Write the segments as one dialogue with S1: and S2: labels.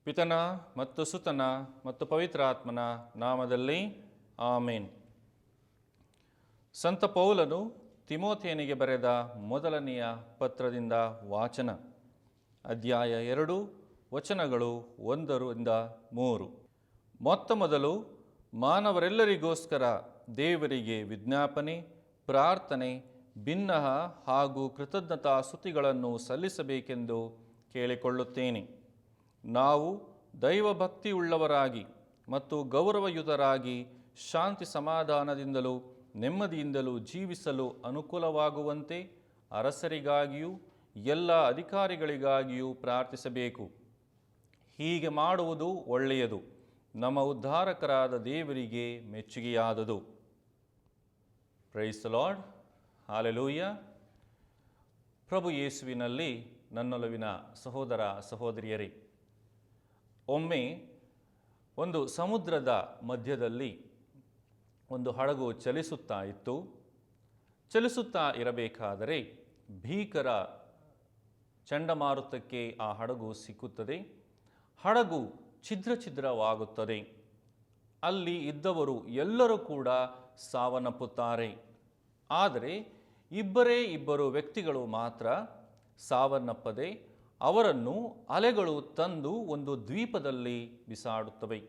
S1: ಪಿತನ ಮತ್ತು ಸುತನ ಮತ್ತು ಪವಿತ್ರಾತ್ಮನ ನಾಮದಲ್ಲಿ ಆಮೇನ್. ಸಂತ ಪೌಲನು ತಿಮೋಥೆಯನಿಗೆ ಬರೆದ ಮೊದಲನೆಯ ಪತ್ರದಿಂದ ವಾಚನ. ಅಧ್ಯಾಯ 2 ವಚನಗಳು 1-3. ಮೊತ್ತ ಮೊದಲು ಮಾನವರೆಲ್ಲರಿಗೋಸ್ಕರ ದೇವರಿಗೆ ವಿಜ್ಞಾಪನೆ, ಪ್ರಾರ್ಥನೆ, ಬಿನ್ನಹ ಹಾಗೂ ಕೃತಜ್ಞತಾ ಸ್ತುತಿಗಳನ್ನು ಸಲ್ಲಿಸಬೇಕೆಂದು ಕೇಳಿಕೊಳ್ಳುತ್ತೇನೆ. ನಾವು ದೈವಭಕ್ತಿಯುಳ್ಳವರಾಗಿ ಮತ್ತು ಗೌರವಯುತರಾಗಿ ಶಾಂತಿ ಸಮಾಧಾನದಿಂದಲೂ ನೆಮ್ಮದಿಯಿಂದಲೂ ಜೀವಿಸಲು ಅನುಕೂಲವಾಗುವಂತೆ ಅರಸರಿಗಾಗಿಯೂ ಎಲ್ಲ ಅಧಿಕಾರಿಗಳಿಗಾಗಿಯೂ ಪ್ರಾರ್ಥಿಸಬೇಕು. ಹೀಗೆ ಮಾಡುವುದು ಒಳ್ಳೆಯದು, ನಮ್ಮ ಉದ್ಧಾರಕರಾದ ದೇವರಿಗೆ ಮೆಚ್ಚುಗೆಯಾದದು. Praise the Lord. ಹಾಲೆಲೂಯ. ಪ್ರಭು ಯೇಸುವಿನಲ್ಲಿ ನನ್ನೊಲವಿನ ಸಹೋದರ ಸಹೋದರಿಯರೇ, ಒಮ್ಮೆ ಒಂದು ಸಮುದ್ರದ ಮಧ್ಯದಲ್ಲಿ ಒಂದು ಹಡಗು ಚಲಿಸುತ್ತಾ ಇತ್ತು. ಚಲಿಸುತ್ತಾ ಇರಬೇಕಾದರೆ ಭೀಕರ ಚಂಡಮಾರುತಕ್ಕೆ ಆ ಹಡಗು ಸಿಕ್ಕುತ್ತದೆ. ಹಡಗು ಛಿದ್ರವಾಗುತ್ತದೆ. ಅಲ್ಲಿ ಇದ್ದವರು ಎಲ್ಲರೂ ಕೂಡ ಸಾವನ್ನಪ್ಪುತ್ತಾರೆ. ಆದರೆ ಇಬ್ಬರು ವ್ಯಕ್ತಿಗಳು ಮಾತ್ರ ಸಾವನ್ನಪ್ಪದೆ ಅವರನ್ನು ಅಲೆಗಳು ತಂದು ಒಂದು ದ್ವೀಪದಲ್ಲಿ ಬಿಸಾಡುತ್ತವೆ.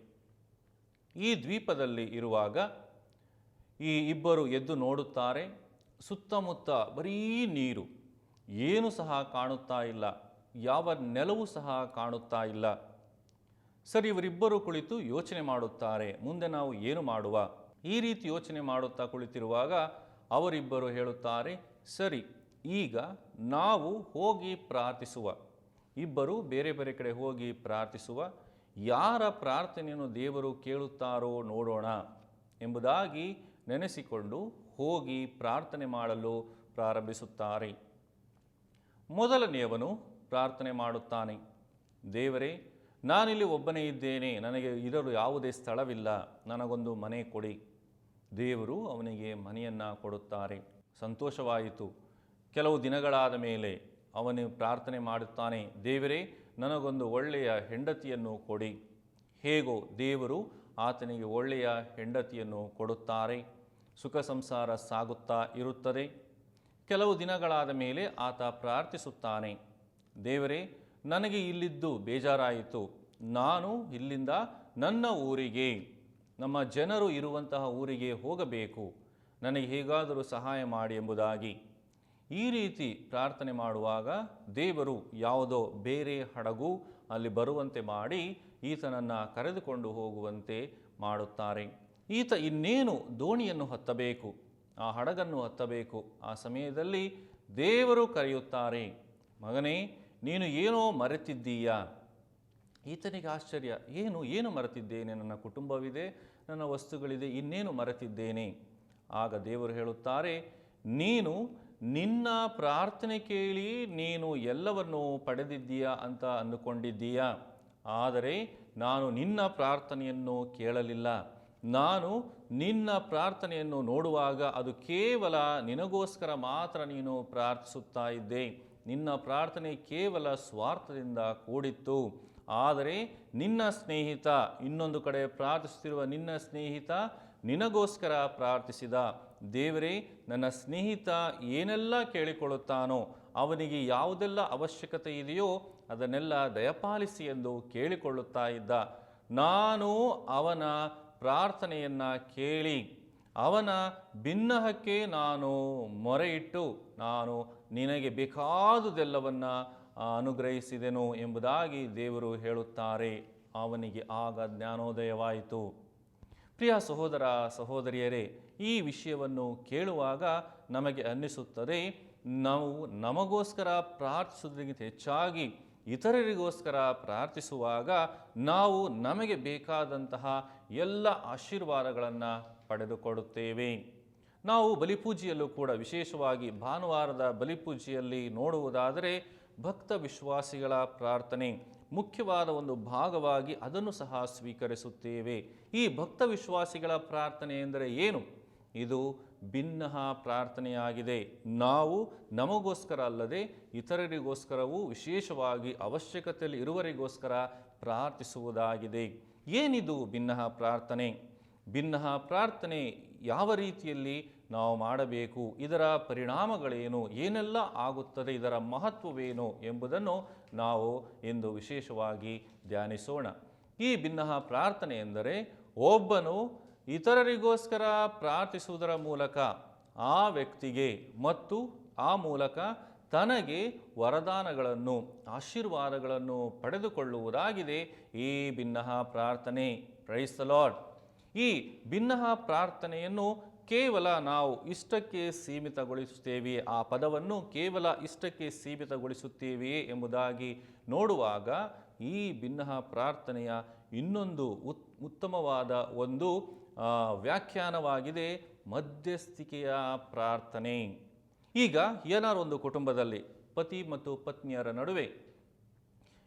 S1: ಈ ದ್ವೀಪದಲ್ಲಿ ಇರುವಾಗ ಈ ಇಬ್ಬರು ಎದ್ದು ನೋಡುತ್ತಾರೆ. ಸುತ್ತಮುತ್ತ ಬರೀ ನೀರು, ಏನು ಸಹ ಕಾಣುತ್ತಾ ಇಲ್ಲ, ಯಾವ ನೆಲವೂ ಸಹ ಕಾಣುತ್ತಾ ಇಲ್ಲ. ಸರಿ, ಇವರಿಬ್ಬರು ಕುಳಿತು ಯೋಚನೆ ಮಾಡುತ್ತಾರೆ, ಮುಂದೆ ನಾವು ಏನು ಮಾಡುವ? ಈ ರೀತಿ ಯೋಚನೆ ಮಾಡುತ್ತಾ ಕುಳಿತಿರುವಾಗ ಅವರಿಬ್ಬರು ಹೇಳುತ್ತಾರೆ, ಸರಿ, ಈಗ ನಾವು ಹೋಗಿ ಪ್ರಾರ್ಥಿಸುವ. ಇಬ್ಬರು ಬೇರೆ ಬೇರೆ ಕಡೆ ಹೋಗಿ ಪ್ರಾರ್ಥಿಸುವ. ಯಾರ ಪ್ರಾರ್ಥನೆಯನ್ನು ದೇವರು ಕೇಳುತ್ತಾರೋ ನೋಡೋಣ ಎಂಬುದಾಗಿ ನೆನೆಸಿಕೊಂಡು ಹೋಗಿ ಪ್ರಾರ್ಥನೆ ಮಾಡಲು ಪ್ರಾರಂಭಿಸುತ್ತಾರೆ. ಮೊದಲನೆಯವನು ಪ್ರಾರ್ಥನೆ ಮಾಡುತ್ತಾನೆ, ದೇವರೇ, ನಾನಿಲ್ಲಿ ಒಬ್ಬನೇ ಇದ್ದೇನೆ, ನನಗೆ ಇರಲು ಯಾವುದೇ ಸ್ಥಳವಿಲ್ಲ, ನನಗೊಂದು ಮನೆ ಕೊಡಿ. ದೇವರು ಅವನಿಗೆ ಮನೆಯನ್ನು ಕೊಡುತ್ತಾರೆ. ಸಂತೋಷವಾಯಿತು. ಕೆಲವು ದಿನಗಳಾದ ಮೇಲೆ ಅವನು ಪ್ರಾರ್ಥನೆ ಮಾಡುತ್ತಾನೆ, ದೇವರೇ, ನನಗೊಂದು ಒಳ್ಳೆಯ ಹೆಂಡತಿಯನ್ನು ಕೊಡಿ. ಹೇಗೋ ದೇವರು ಆತನಿಗೆ ಒಳ್ಳೆಯ ಹೆಂಡತಿಯನ್ನು ಕೊಡುತ್ತಾರೆ. ಸುಖ ಸಂಸಾರ ಸಾಗುತ್ತಾ ಇರುತ್ತದೆ. ಕೆಲವು ದಿನಗಳಾದ ಮೇಲೆ ಆತ ಪ್ರಾರ್ಥಿಸುತ್ತಾನೆ, ದೇವರೇ, ನನಗೆ ಇಲ್ಲಿದ್ದು ಬೇಜಾರಾಯಿತು, ನಾನು ಇಲ್ಲಿಂದ ನನ್ನ ಊರಿಗೆ, ನಮ್ಮ ಜನರು ಇರುವಂತಹ ಊರಿಗೆ ಹೋಗಬೇಕು, ನನಗೆ ಹೇಗಾದರೂ ಸಹಾಯ ಮಾಡಿ ಎಂಬುದಾಗಿ. ಈ ರೀತಿ ಪ್ರಾರ್ಥನೆ ಮಾಡುವಾಗ ದೇವರು ಯಾವುದೋ ಬೇರೆ ಹಡಗು ಅಲ್ಲಿ ಬರುವಂತೆ ಮಾಡಿ ಈತನನ್ನು ಕರೆದುಕೊಂಡು ಹೋಗುವಂತೆ ಮಾಡುತ್ತಾರೆ. ಈತ ಇನ್ನೇನು ದೋಣಿಯನ್ನು ಹತ್ತಬೇಕು, ಆ ಹಡಗನ್ನು ಹತ್ತಬೇಕು. ಆ ಸಮಯದಲ್ಲಿ ದೇವರು ಕರೆಯುತ್ತಾರೆ, ಮಗನೇ, ನೀನು ಏನೋ ಮರೆತಿದ್ದೀಯಾ? ಈತನಿಗೆ ಆಶ್ಚರ್ಯ, ಏನು ಮರೆತಿದ್ದೇನೆ? ನನ್ನ ಕುಟುಂಬವಿದೆ, ನನ್ನ ವಸ್ತುಗಳಿದೆ, ಇನ್ನೇನು ಮರೆತಿದ್ದೇನೆ? ಆಗ ದೇವರು ಹೇಳುತ್ತಾರೆ, ನೀನು ನಿನ್ನ ಪ್ರಾರ್ಥನೆ ಕೇಳಿ ನೀನು ಎಲ್ಲವನ್ನೂ ಪಡೆದಿದ್ದೀಯಾ ಅಂತ ಅಂದುಕೊಂಡಿದ್ದೀಯಾ. ಆದರೆ ನಾನು ನಿನ್ನ ಪ್ರಾರ್ಥನೆಯನ್ನು ಕೇಳಲಿಲ್ಲ. ನಾನು ನಿನ್ನ ಪ್ರಾರ್ಥನೆಯನ್ನು ನೋಡುವಾಗ ಅದು ಕೇವಲ ನಿನಗೋಸ್ಕರ ಮಾತ್ರ ನೀನು ಪ್ರಾರ್ಥಿಸುತ್ತಾ ಇದ್ದೆ. ನಿನ್ನ ಪ್ರಾರ್ಥನೆ ಕೇವಲ ಸ್ವಾರ್ಥದಿಂದ ಕೂಡಿತ್ತು. ಆದರೆ ನಿನ್ನ ಸ್ನೇಹಿತ, ಇನ್ನೊಂದು ಕಡೆ ಪ್ರಾರ್ಥಿಸುತ್ತಿರುವ ನಿನ್ನ ಸ್ನೇಹಿತ ನಿನಗೋಸ್ಕರ ಪ್ರಾರ್ಥಿಸಿದ. ದೇವರೇ, ನನ್ನ ಸ್ನೇಹಿತ ಏನೆಲ್ಲ ಕೇಳಿಕೊಳ್ಳುತ್ತಾನೋ, ಅವನಿಗೆ ಯಾವುದೆಲ್ಲ ಅವಶ್ಯಕತೆ ಇದೆಯೋ ಅದನ್ನೆಲ್ಲ ದಯಪಾಲಿಸಿ ಎಂದು ಕೇಳಿಕೊಳ್ಳುತ್ತಾ ಇದ್ದ. ನಾನು ಅವನ ಪ್ರಾರ್ಥನೆಯನ್ನು ಕೇಳಿ ಅವನ ಬಿನ್ನಹಕ್ಕೆ ನಾನು ಮೊರೆಯಿಟ್ಟು ನಾನು ನಿನಗೆ ಬೇಕಾದುದೆಲ್ಲವನ್ನು ಅನುಗ್ರಹಿಸಿದೆನು ಎಂಬುದಾಗಿ ದೇವರು ಹೇಳುತ್ತಾರೆ. ಅವನಿಗೆ ಆಗ ಜ್ಞಾನೋದಯವಾಯಿತು. ಪ್ರಿಯ ಸಹೋದರ ಸಹೋದರಿಯರೇ, ಈ ವಿಷಯವನ್ನು ಕೇಳುವಾಗ ನಮಗೆ ಅನ್ನಿಸುತ್ತದೆ, ನಾವು ನಮಗೋಸ್ಕರ ಪ್ರಾರ್ಥಿಸುವುದಕ್ಕಿಂತ ಹೆಚ್ಚಾಗಿ ಇತರರಿಗೋಸ್ಕರ ಪ್ರಾರ್ಥಿಸುವಾಗ ನಾವು ನಮಗೆ ಬೇಕಾದಂತಹ ಎಲ್ಲ ಆಶೀರ್ವಾದಗಳನ್ನು ಪಡೆದುಕೊಡುತ್ತೇವೆ. ನಾವು ಬಲಿಪೂಜೆಯಲ್ಲೂ ಕೂಡ, ವಿಶೇಷವಾಗಿ ಭಾನುವಾರದ ಬಲಿಪೂಜೆಯಲ್ಲಿ ನೋಡುವುದಾದರೆ, ಭಕ್ತ ವಿಶ್ವಾಸಿಗಳ ಪ್ರಾರ್ಥನೆ ಮುಖ್ಯವಾದ ಒಂದು ಭಾಗವಾಗಿ ಅದನ್ನು ಸಹ ಸ್ವೀಕರಿಸುತ್ತೇವೆ. ಈ ಭಕ್ತ ವಿಶ್ವಾಸಿಗಳ ಪ್ರಾರ್ಥನೆ ಎಂದರೆ ಏನು? ಇದು ಭಿನ್ನಹ ಪ್ರಾರ್ಥನೆಯಾಗಿದೆ. ನಾವು ನಮಗೋಸ್ಕರ ಅಲ್ಲದೆ ಇತರರಿಗೋಸ್ಕರವೂ ವಿಶೇಷವಾಗಿ ಅವಶ್ಯಕತೆಯಲ್ಲಿ ಇರುವರಿಗೋಸ್ಕರ ಪ್ರಾರ್ಥಿಸುವುದಾಗಿದೆ. ಏನಿದು ಭಿನ್ನಹ ಪ್ರಾರ್ಥನೆ? ಭಿನ್ನಹ ಪ್ರಾರ್ಥನೆ ಯಾವ ರೀತಿಯಲ್ಲಿ ನಾವು ಮಾಡಬೇಕು, ಇದರ ಪರಿಣಾಮಗಳೇನು, ಏನೆಲ್ಲ ಆಗುತ್ತದೆ, ಇದರ ಮಹತ್ವವೇನು ಎಂಬುದನ್ನು ನಾವು ಇಂದು ವಿಶೇಷವಾಗಿ ಧ್ಯಾನಿಸೋಣ. ಈ ಭಿನ್ನಹ ಪ್ರಾರ್ಥನೆ ಎಂದರೆ ಒಬ್ಬನು ಇತರರಿಗೋಸ್ಕರ ಪ್ರಾರ್ಥಿಸುವುದರ ಮೂಲಕ ಆ ವ್ಯಕ್ತಿಗೆ ಮತ್ತು ಆ ಮೂಲಕ ತನಗೆ ವರದಾನಗಳನ್ನು, ಆಶೀರ್ವಾದಗಳನ್ನು ಪಡೆದುಕೊಳ್ಳುವುದಾಗಿದೆ ಈ ಭಿನ್ನಹ ಪ್ರಾರ್ಥನೆ. Price the lord. ಈ ಭಿನ್ನಹ ಪ್ರಾರ್ಥನೆಯನ್ನು ಕೇವಲ ನಾವು ಇಷ್ಟಕ್ಕೆ ಸೀಮಿತಗೊಳಿಸುತ್ತೇವೆಯೇ, ಆ ಪದವನ್ನು ಕೇವಲ ಇಷ್ಟಕ್ಕೆ ಸೀಮಿತಗೊಳಿಸುತ್ತೇವೆಯೇ ಎಂಬುದಾಗಿ ನೋಡುವಾಗ ಈ ಭಿನ್ನಹ ಪ್ರಾರ್ಥನೆಯ ಇನ್ನೊಂದು ಉತ್ತಮವಾದ ಒಂದು ವ್ಯಾಖ್ಯಾನವಾಗಿದೆ ಮಧ್ಯಸ್ಥಿಕೆಯ ಪ್ರಾರ್ಥನೆ. ಈಗ ಏನಾದರೂ ಒಂದು ಕುಟುಂಬದಲ್ಲಿ ಪತಿ ಮತ್ತು ಪತ್ನಿಯರ ನಡುವೆ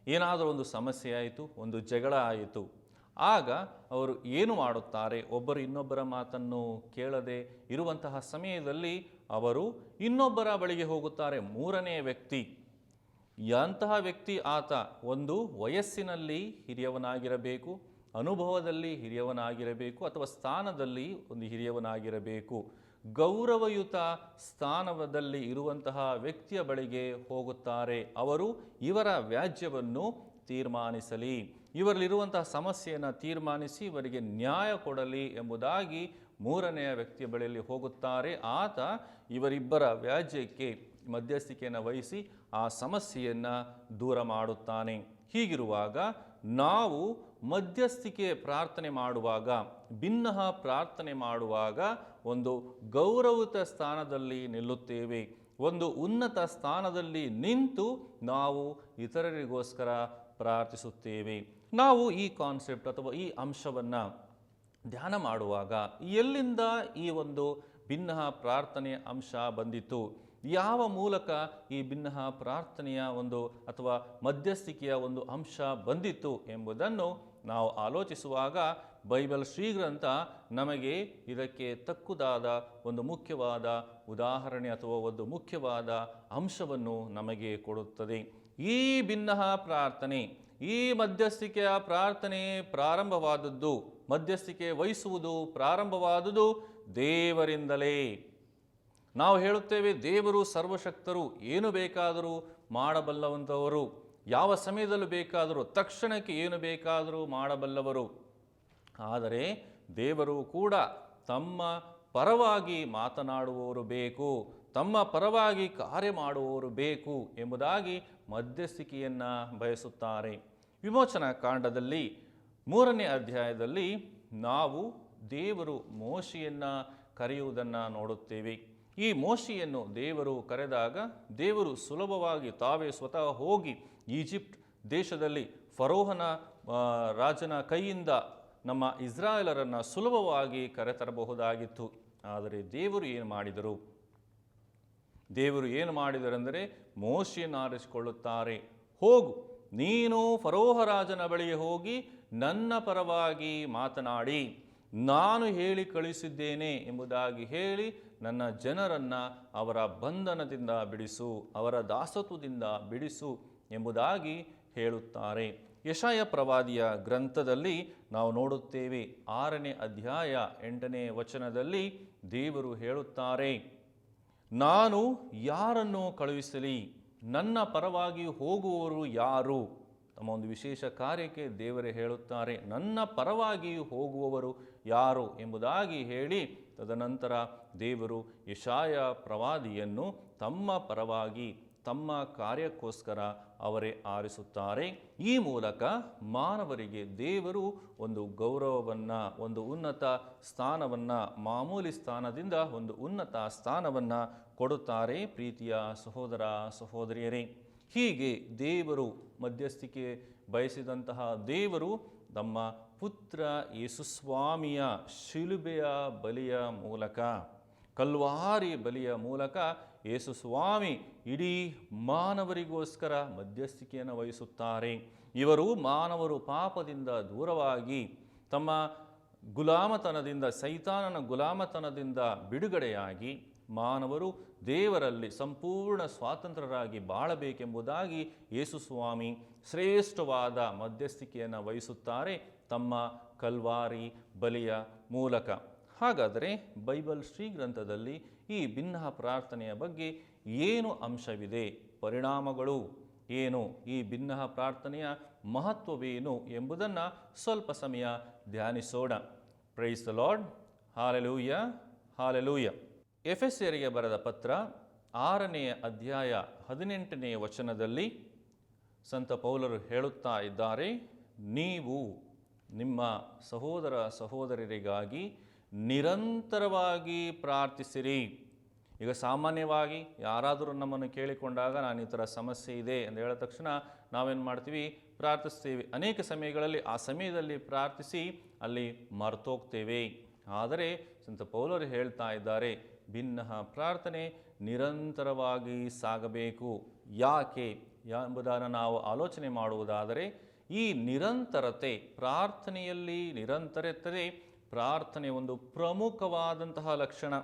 S1: ಏನಾದರೂ ಒಂದು ಸಮಸ್ಯೆ ಆಯಿತು, ಒಂದು ಜಗಳ ಆಯಿತು. ಆಗ ಅವರು ಏನು ಮಾಡುತ್ತಾರೆ? ಒಬ್ಬರು ಇನ್ನೊಬ್ಬರ ಮಾತನ್ನು ಕೇಳದೆ ಇರುವಂತಹ ಸಮಯದಲ್ಲಿ ಅವರು ಇನ್ನೊಬ್ಬರ ಬಳಿಗೆ ಹೋಗುತ್ತಾರೆ. ಮೂರನೇ ವ್ಯಕ್ತಿ, ಅಂತಹ ವ್ಯಕ್ತಿ ಆತ ಒಂದು ವಯಸ್ಸಿನಲ್ಲಿ ಹಿರಿಯವನಾಗಿರಬೇಕು, ಅನುಭವದಲ್ಲಿ ಹಿರಿಯವನಾಗಿರಬೇಕು, ಅಥವಾ ಸ್ಥಾನದಲ್ಲಿ ಒಂದು ಹಿರಿಯವನಾಗಿರಬೇಕು. ಗೌರವಯುತ ಸ್ಥಾನದಲ್ಲಿ ಇರುವಂತಹ ವ್ಯಕ್ತಿಯ ಬಳಿಗೆ ಹೋಗುತ್ತಾರೆ. ಅವರು ಇವರ ವ್ಯಾಜ್ಯವನ್ನು ತೀರ್ಮಾನಿಸಲಿ, ಇವರಲ್ಲಿರುವಂತಹ ಸಮಸ್ಯೆಯನ್ನು ತೀರ್ಮಾನಿಸಿ ಇವರಿಗೆ ನ್ಯಾಯ ಕೊಡಲಿ ಎಂಬುದಾಗಿ ಮೂರನೆಯ ವ್ಯಕ್ತಿಯ ಬಳಿಯಲ್ಲಿ ಹೋಗುತ್ತಾರೆ. ಆತ ಇವರಿಬ್ಬರ ವ್ಯಾಜ್ಯಕ್ಕೆ ಮಧ್ಯಸ್ಥಿಕೆಯನ್ನು ವಹಿಸಿ ಆ ಸಮಸ್ಯೆಯನ್ನು ದೂರ ಮಾಡುತ್ತಾನೆ. ಹೀಗಿರುವಾಗ ನಾವು ಮಧ್ಯಸ್ಥಿಕೆ ಪ್ರಾರ್ಥನೆ ಮಾಡುವಾಗ, ಭಿನ್ನಹ ಪ್ರಾರ್ಥನೆ ಮಾಡುವಾಗ ಒಂದು ಗೌರವಯುತ ಸ್ಥಾನದಲ್ಲಿ ನಿಲ್ಲುತ್ತೇವೆ. ಒಂದು ಉನ್ನತ ಸ್ಥಾನದಲ್ಲಿ ನಿಂತು ನಾವು ಇತರರಿಗೋಸ್ಕರ ಪ್ರಾರ್ಥಿಸುತ್ತೇವೆ. ನಾವು ಈ ಕಾನ್ಸೆಪ್ಟ್ ಅಥವಾ ಈ ಅಂಶವನ್ನು ಧ್ಯಾನ ಮಾಡುವಾಗ ಎಲ್ಲಿಂದ ಈ ಒಂದು ಭಿನ್ನಹ ಪ್ರಾರ್ಥನೆಯ ಅಂಶ ಬಂದಿತು, ಯಾವ ಮೂಲಕ ಈ ಭಿನ್ನಹ ಪ್ರಾರ್ಥನೆಯ ಒಂದು ಅಥವಾ ಮಧ್ಯಸ್ಥಿಕೆಯ ಒಂದು ಅಂಶ ಬಂದಿತ್ತು ಎಂಬುದನ್ನು ನಾವು ಆಲೋಚಿಸುವಾಗ ಬೈಬಲ್ ಶ್ರೀಗ್ರಂಥ ನಮಗೆ ಇದಕ್ಕೆ ತಕ್ಕುದಾದ ಒಂದು ಮುಖ್ಯವಾದ ಉದಾಹರಣೆ ಅಥವಾ ಒಂದು ಮುಖ್ಯವಾದ ಅಂಶವನ್ನು ನಮಗೆ ಕೊಡುತ್ತದೆ. ಈ ಭಿನ್ನಹ ಪ್ರಾರ್ಥನೆ, ಈ ಮಧ್ಯಸ್ಥಿಕೆಯ ಪ್ರಾರ್ಥನೆ ಪ್ರಾರಂಭವಾದದ್ದು, ಮಧ್ಯಸ್ಥಿಕೆ ವಹಿಸುವುದು ಪ್ರಾರಂಭವಾದುದು ದೇವರಿಂದಲೇ. ನಾವು ಹೇಳುತ್ತೇವೆ ದೇವರು ಸರ್ವಶಕ್ತರು, ಏನು ಬೇಕಾದರೂ ಮಾಡಬಲ್ಲವಂಥವರು, ಯಾವ ಸಮಯದಲ್ಲೂ ಬೇಕಾದರೂ ತಕ್ಷಣಕ್ಕೆ ಏನು ಬೇಕಾದರೂ ಮಾಡಬಲ್ಲವರು. ಆದರೆ ದೇವರು ಕೂಡ ತಮ್ಮ ಪರವಾಗಿ ಮಾತನಾಡುವವರು ಬೇಕು, ತಮ್ಮ ಪರವಾಗಿ ಕಾರ್ಯ ಮಾಡುವವರು ಬೇಕು ಎಂಬುದಾಗಿ ಮಧ್ಯಸ್ಥಿಕೆಯನ್ನು ಬಯಸುತ್ತಾರೆ. ವಿಮೋಚನಾ ಕಾಂಡದಲ್ಲಿ 3ನೇ ಅಧ್ಯಾಯದಲ್ಲಿ ನಾವು ದೇವರು ಮೋಶೆಯನ್ನು ಕರೆಯುವುದನ್ನು ನೋಡುತ್ತೇವೆ. ಈ ಮೋಶೆಯನ್ನು ದೇವರು ಕರೆದಾಗ ದೇವರು ಸುಲಭವಾಗಿ ತಾವೇ ಸ್ವತಃ ಹೋಗಿ ಈಜಿಪ್ಟ್ ದೇಶದಲ್ಲಿ ಫರೋಹನ ರಾಜನ ಕೈಯಿಂದ ನಮ್ಮ ಇಸ್ರಾಯೇಲರನ್ನು ಸುಲಭವಾಗಿ ಕರೆತರಬಹುದಾಗಿತ್ತು. ಆದರೆ ದೇವರು ಏನು ಮಾಡಿದರು? ದೇವರು ಏನು ಮಾಡಿದರೆಂದರೆ ಮೋಶೆಯನ್ನು ಆರಿಸಿಕೊಳ್ಳುತ್ತಾರೆ. ಹೋಗು, ನೀನು ಫರೋಹ ರಾಜನ ಬಳಿಗೆ ಹೋಗಿ ನನ್ನ ಪರವಾಗಿ ಮಾತನಾಡಿ, ನಾನು ಹೇಳಿ ಕಳಿಸಿದ್ದೇನೆ ಎಂಬುದಾಗಿ ಹೇಳಿ ನನ್ನ ಜನರನ್ನು ಅವರ ಬಂಧನದಿಂದ ಬಿಡಿಸು, ಅವರ ದಾಸತ್ವದಿಂದ ಬಿಡಿಸು ಎಂಬುದಾಗಿ ಹೇಳುತ್ತಾರೆ. ಯೆಶಾಯ ಪ್ರವಾದಿಯ ಗ್ರಂಥದಲ್ಲಿ ನಾವು ನೋಡುತ್ತೇವೆ, 6ನೇ ಅಧ್ಯಾಯ 8ನೇ ವಚನದಲ್ಲಿ ದೇವರು ಹೇಳುತ್ತಾರೆ, ನಾನು ಯಾರನ್ನು ಕಳುಹಿಸಲಿ, ನನ್ನ ಪರವಾಗಿ ಹೋಗುವವರು ಯಾರು? ತಮ್ಮ ಒಂದು ವಿಶೇಷ ಕಾರ್ಯಕ್ಕೆ ದೇವರೇ ಹೇಳುತ್ತಾರೆ, ನನ್ನ ಪರವಾಗಿ ಹೋಗುವವರು ಯಾರು ಎಂಬುದಾಗಿ ಹೇಳಿ ತದನಂತರ ದೇವರು ಯೆಶಾಯ ಪ್ರವಾದಿಯನ್ನು ತಮ್ಮ ಪರವಾಗಿ ತಮ್ಮ ಕಾರ್ಯಕ್ಕೋಸ್ಕರ ಅವರೇ ಆರಿಸುತ್ತಾರೆ. ಈ ಮೂಲಕ ಮಾನವರಿಗೆ ದೇವರು ಒಂದು ಗೌರವವನ್ನು, ಒಂದು ಉನ್ನತ ಸ್ಥಾನವನ್ನು, ಮಾಮೂಲಿ ಸ್ಥಾನದಿಂದ ಒಂದು ಉನ್ನತ ಸ್ಥಾನವನ್ನು ಕೊಡುತ್ತಾರೆ. ಪ್ರೀತಿಯ ಸಹೋದರ ಸಹೋದರಿಯರೇ, ಹೀಗೆ ದೇವರು ಮಧ್ಯಸ್ಥಿಕೆ ಬಯಸಿದಂತಹ ದೇವರು ನಮ್ಮ ಪುತ್ರ ಯೇಸುಸ್ವಾಮಿಯ ಶಿಲುಬೆಯ ಬಲಿಯ ಮೂಲಕ, ಕಲ್ವಾರಿ ಬಲಿಯ ಮೂಲಕ ಯೇಸುಸ್ವಾಮಿ ಇಡೀ ಮಾನವರಿಗೋಸ್ಕರ ಮಧ್ಯಸ್ಥಿಕೆಯನ್ನು ವಹಿಸುತ್ತಾರೆ. ಇವರು ಮಾನವರು ಪಾಪದಿಂದ ದೂರವಾಗಿ ತಮ್ಮ ಗುಲಾಮತನದಿಂದ, ಸೈತಾನನ ಗುಲಾಮತನದಿಂದ ಬಿಡುಗಡೆಯಾಗಿ ಮಾನವರು ದೇವರಲ್ಲಿ ಸಂಪೂರ್ಣ ಸ್ವಾತಂತ್ರ್ಯರಾಗಿ ಬಾಳಬೇಕೆಂಬುದಾಗಿ ಯೇಸು ಸ್ವಾಮಿ ಶ್ರೇಷ್ಠವಾದ ಮಧ್ಯಸ್ಥಿಕೆಯನ್ನು ವಹಿಸುತ್ತಾರೆ ತಮ್ಮ ಕಲ್ವಾರಿ ಬಲಿಯ ಮೂಲಕ. ಹಾಗಾದರೆ ಬೈಬಲ್ ಶ್ರೀಗ್ರಂಥದಲ್ಲಿ ಈ ಭಿನ್ನಹ ಪ್ರಾರ್ಥನೆಯ ಬಗ್ಗೆ ಏನು ಅಂಶವಿದೆ, ಪರಿಣಾಮಗಳು ಏನು, ಈ ಭಿನ್ನಹ ಪ್ರಾರ್ಥನೆಯ ಮಹತ್ವವೇನು ಎಂಬುದನ್ನು ಸ್ವಲ್ಪ ಸಮಯ ಧ್ಯಾನಿಸೋಣ. Praise the Lord. Hallelujah, hallelujah. ಎಫೆಸ್ಯರಿಗೆ ಬರೆದ ಪತ್ರ 6ನೇ ಅಧ್ಯಾಯ 18ನೇ ವಚನದಲ್ಲಿ ಸಂತ ಪೌಲರು ಹೇಳುತ್ತಾ ಇದ್ದಾರೆ, ನೀವು ನಿಮ್ಮ ಸಹೋದರ ಸಹೋದರರಿಗಾಗಿ ನಿರಂತರವಾಗಿ ಪ್ರಾರ್ಥಿಸಿರಿ. ಈಗ ಸಾಮಾನ್ಯವಾಗಿ ಯಾರಾದರೂ ನಮ್ಮನ್ನು ಕೇಳಿಕೊಂಡಾಗ ನಾನು ಈ ಥರ ಸಮಸ್ಯೆ ಇದೆ ಅಂತ ಹೇಳಿದ ತಕ್ಷಣ ನಾವೇನು ಮಾಡ್ತೀವಿ, ಪ್ರಾರ್ಥಿಸ್ತೀವಿ. ಅನೇಕ ಸಮಯಗಳಲ್ಲಿ ಆ ಸಮಯದಲ್ಲಿ ಪ್ರಾರ್ಥಿಸಿ ಅಲ್ಲಿ ಮರ್ತೋಗ್ತೇವೆ. ಆದರೆ ಸಂತ ಪೌಲರು ಹೇಳ್ತಾ ಇದ್ದಾರೆ, ಭಿನ್ನಹ ಪ್ರಾರ್ಥನೆ ನಿರಂತರವಾಗಿ ಸಾಗಬೇಕು. ಯಾಕೆ ಎಂಬುದನ್ನು ನಾವು ಆಲೋಚನೆ ಮಾಡುವುದಾದರೆ, ಈ ನಿರಂತರತೆ, ಪ್ರಾರ್ಥನೆಯಲ್ಲಿ ನಿರಂತರತೆ, ಪ್ರಾರ್ಥನೆ ಒಂದು ಪ್ರಮುಖವಾದಂತಹ ಲಕ್ಷಣ.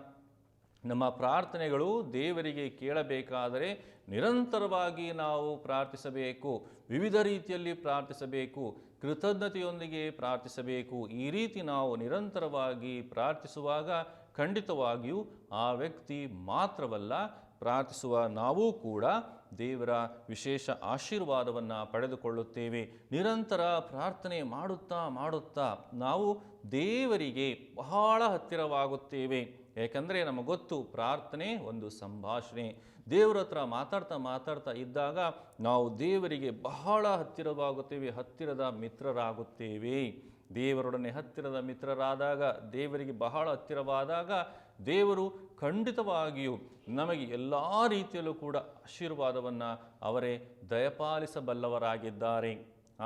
S1: ನಮ್ಮ ಪ್ರಾರ್ಥನೆಗಳು ದೇವರಿಗೆ ಕೇಳಬೇಕಾದರೆ ನಿರಂತರವಾಗಿ ನಾವು ಪ್ರಾರ್ಥಿಸಬೇಕು, ವಿವಿಧ ರೀತಿಯಲ್ಲಿ ಪ್ರಾರ್ಥಿಸಬೇಕು, ಕೃತಜ್ಞತೆಯೊಂದಿಗೆ ಪ್ರಾರ್ಥಿಸಬೇಕು. ಈ ರೀತಿ ನಾವು ನಿರಂತರವಾಗಿ ಪ್ರಾರ್ಥಿಸುವಾಗ ಖಂಡಿತವಾಗಿಯೂ ಆ ವ್ಯಕ್ತಿ ಮಾತ್ರವಲ್ಲ, ಪ್ರಾರ್ಥಿಸುವ ನಾವೂ ಕೂಡ ದೇವರ ವಿಶೇಷ ಆಶೀರ್ವಾದವನ್ನು ಪಡೆದುಕೊಳ್ಳುತ್ತೇವೆ. ನಿರಂತರ ಪ್ರಾರ್ಥನೆ ಮಾಡುತ್ತಾ ಮಾಡುತ್ತಾ ನಾವು ದೇವರಿಗೆ ಬಹಳ ಹತ್ತಿರವಾಗುತ್ತೇವೆ. ಏಕೆಂದರೆ ನಮಗೆ ಗೊತ್ತು, ಪ್ರಾರ್ಥನೆ ಒಂದು ಸಂಭಾಷಣೆ. ದೇವರ ಹತ್ರ ಮಾತಾಡ್ತಾ ಇದ್ದಾಗ ನಾವು ದೇವರಿಗೆ ಬಹಳ ಹತ್ತಿರವಾಗುತ್ತೇವೆ, ಹತ್ತಿರದ ಮಿತ್ರರಾಗುತ್ತೇವೆ. ದೇವರೊಡನೆ ಹತ್ತಿರದ ಮಿತ್ರರಾದಾಗ, ದೇವರಿಗೆ ಬಹಳ ಹತ್ತಿರವಾದಾಗ ದೇವರು ಖಂಡಿತವಾಗಿಯೂ ನಮಗೆ ಎಲ್ಲ ರೀತಿಯಲ್ಲೂ ಕೂಡ ಆಶೀರ್ವಾದವನ್ನು ಅವರೇ ದಯಪಾಲಿಸಬಲ್ಲವರಾಗಿದ್ದಾರೆ.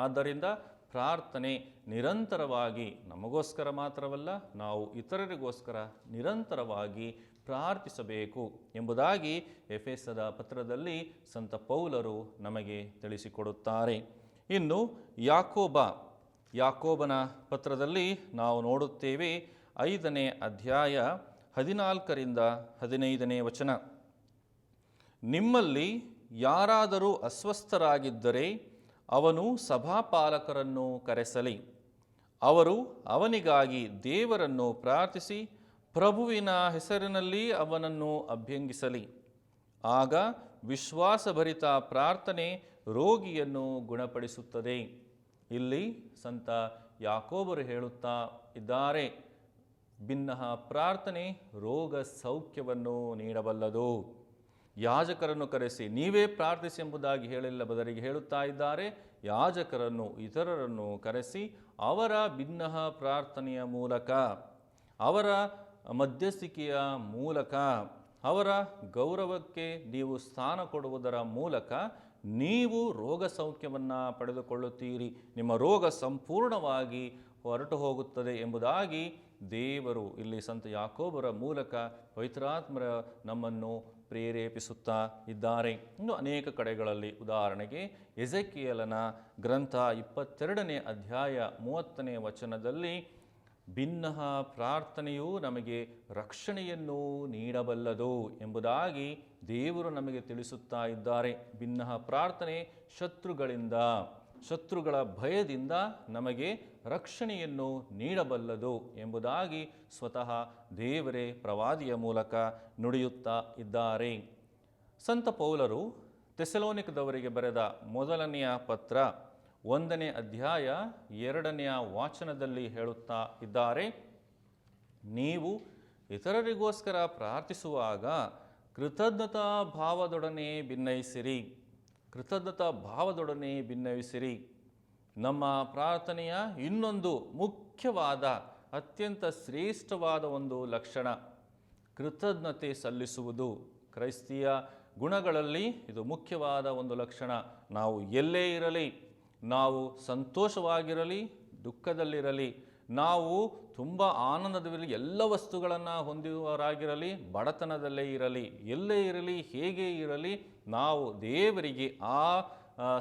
S1: ಆದ್ದರಿಂದ ಪ್ರಾರ್ಥನೆ ನಿರಂತರವಾಗಿ ನಮಗೋಸ್ಕರ ಮಾತ್ರವಲ್ಲ, ನಾವು ಇತರರಿಗೋಸ್ಕರ ನಿರಂತರವಾಗಿ ಪ್ರಾರ್ಥಿಸಬೇಕು ಎಂಬುದಾಗಿ ಎಫೆಸದ ಪತ್ರದಲ್ಲಿ ಸಂತ ಪೌಲರು ನಮಗೆ ತಿಳಿಸಿಕೊಡುತ್ತಾರೆ. ಇನ್ನು ಯಾಕೋಬನ ಪತ್ರದಲ್ಲಿ ನಾವು ನೋಡುತ್ತೇವೆ, 5ನೇ ಅಧ್ಯಾಯ 14ರಿಂದ 15ನೇ ವಚನ. ನಿಮ್ಮಲ್ಲಿ ಯಾರಾದರೂ ಅಸ್ವಸ್ಥರಾಗಿದ್ದರೆ ಅವನು ಸಭಾಪಾಲಕರನ್ನು ಕರೆಸಲಿ. ಅವರು ಅವನಿಗಾಗಿ ದೇವರನ್ನು ಪ್ರಾರ್ಥಿಸಿ ಪ್ರಭುವಿನ ಹೆಸರಿನಲ್ಲಿ ಅವನನ್ನು ಅಭ್ಯಂಗಿಸಲಿ. ಆಗ ವಿಶ್ವಾಸಭರಿತ ಪ್ರಾರ್ಥನೆ ರೋಗಿಯನ್ನು ಗುಣಪಡಿಸುತ್ತದೆ. ಇಲ್ಲಿ ಸಂತ ಯಾಕೋಬರು ಹೇಳುತ್ತಾ ಇದ್ದಾರೆ, ಭಿನ್ನಹ ಪ್ರಾರ್ಥನೆ ರೋಗ ಸೌಖ್ಯವನ್ನು ನೀಡಬಲ್ಲದು. ಯಾಜಕರನ್ನು ಕರೆಸಿ ನೀವೇ ಪ್ರಾರ್ಥಿಸಿ ಎಂಬುದಾಗಿ ಹೇಳಿಲ್ಲ, ಬದಲಿಗೆ ಹೇಳುತ್ತಾ ಇದ್ದಾರೆ, ಯಾಜಕರನ್ನು, ಇತರರನ್ನು ಕರೆಸಿ ಅವರ ಭಿನ್ನಹ ಪ್ರಾರ್ಥನೆಯ ಮೂಲಕ, ಅವರ ಮಧ್ಯಸ್ಥಿಕೆಯ ಮೂಲಕ, ಅವರ ಗೌರವಕ್ಕೆ ನೀವು ಸ್ಥಾನ ಕೊಡುವುದರ ಮೂಲಕ ನೀವು ರೋಗ ಸೌಖ್ಯವನ್ನು ಪಡೆದುಕೊಳ್ಳುತ್ತೀರಿ. ನಿಮ್ಮ ರೋಗ ಸಂಪೂರ್ಣವಾಗಿ ಹೊರಟು ಹೋಗುತ್ತದೆ ಎಂಬುದಾಗಿ ದೇವರು ಇಲ್ಲಿ ಸಂತ ಯಾಕೋಬರ ಮೂಲಕ ಪವಿತ್ರಾತ್ಮರ ನಮ್ಮನ್ನು ಪ್ರೇರೇಪಿಸುತ್ತಾ ಇದ್ದಾರೆ. ಇನ್ನು ಅನೇಕ ಕಡೆಗಳಲ್ಲಿ, ಉದಾಹರಣೆಗೆ ಎಜೆಕಿಯೇಲನ ಗ್ರಂಥ 22ನೇ ಅಧ್ಯಾಯ 30ನೇ ವಚನದಲ್ಲಿ ಭಿನ್ನಹ ಪ್ರಾರ್ಥನೆಯು ನಮಗೆ ರಕ್ಷಣೆಯನ್ನು ನೀಡಬಲ್ಲದು ಎಂಬುದಾಗಿ ದೇವರು ನಮಗೆ ತಿಳಿಸುತ್ತಾ ಇದ್ದಾರೆ. ಭಿನ್ನಹ ಪ್ರಾರ್ಥನೆ ಶತ್ರುಗಳ ಭಯದಿಂದ ನಮಗೆ ರಕ್ಷಣೆಯನ್ನು ನೀಡಬಲ್ಲದು ಎಂಬುದಾಗಿ ಸ್ವತಃ ದೇವರೇ ಪ್ರವಾದಿಯ ಮೂಲಕ ನುಡಿಯುತ್ತಾ ಇದ್ದಾರೆ. ಸಂತ ಪೌಲರು ಥೆಸಲೋನಿಕದವರಿಗೆ ಬರೆದ 1ನೆಯ ಪತ್ರ 1ನೇ ಅಧ್ಯಾಯ 2ನೆಯ ವಾಚನದಲ್ಲಿ ಹೇಳುತ್ತಾ ಇದ್ದಾರೆ, ನೀವು ಇತರರಿಗೋಸ್ಕರ ಪ್ರಾರ್ಥಿಸುವಾಗ ಕೃತಜ್ಞತಾ ಭಾವದೊಡನೆ ಭಿನ್ನವಿಸಿರಿ. ನಮ್ಮ ಪ್ರಾರ್ಥನೆಯ ಇನ್ನೊಂದು ಮುಖ್ಯವಾದ, ಅತ್ಯಂತ ಶ್ರೇಷ್ಠವಾದ ಒಂದು ಲಕ್ಷಣ ಕೃತಜ್ಞತೆ ಸಲ್ಲಿಸುವುದು. ಕ್ರೈಸ್ತಿಯ ಗುಣಗಳಲ್ಲಿ ಇದು ಮುಖ್ಯವಾದ ಒಂದು ಲಕ್ಷಣ. ನಾವು ಎಲ್ಲೇ ಇರಲಿ, ನಾವು ಸಂತೋಷವಾಗಿರಲಿ, ದುಃಖದಲ್ಲಿರಲಿ, ನಾವು ತುಂಬ ಆನಂದವಿರಲಿ, ಎಲ್ಲ ವಸ್ತುಗಳನ್ನು ಹೊಂದುವವರಾಗಿರಲಿ, ಬಡತನದಲ್ಲೇ ಇರಲಿ, ಎಲ್ಲೇ ಇರಲಿ, ಹೇಗೆ ಇರಲಿ, ನಾವು ದೇವರಿಗೆ ಆ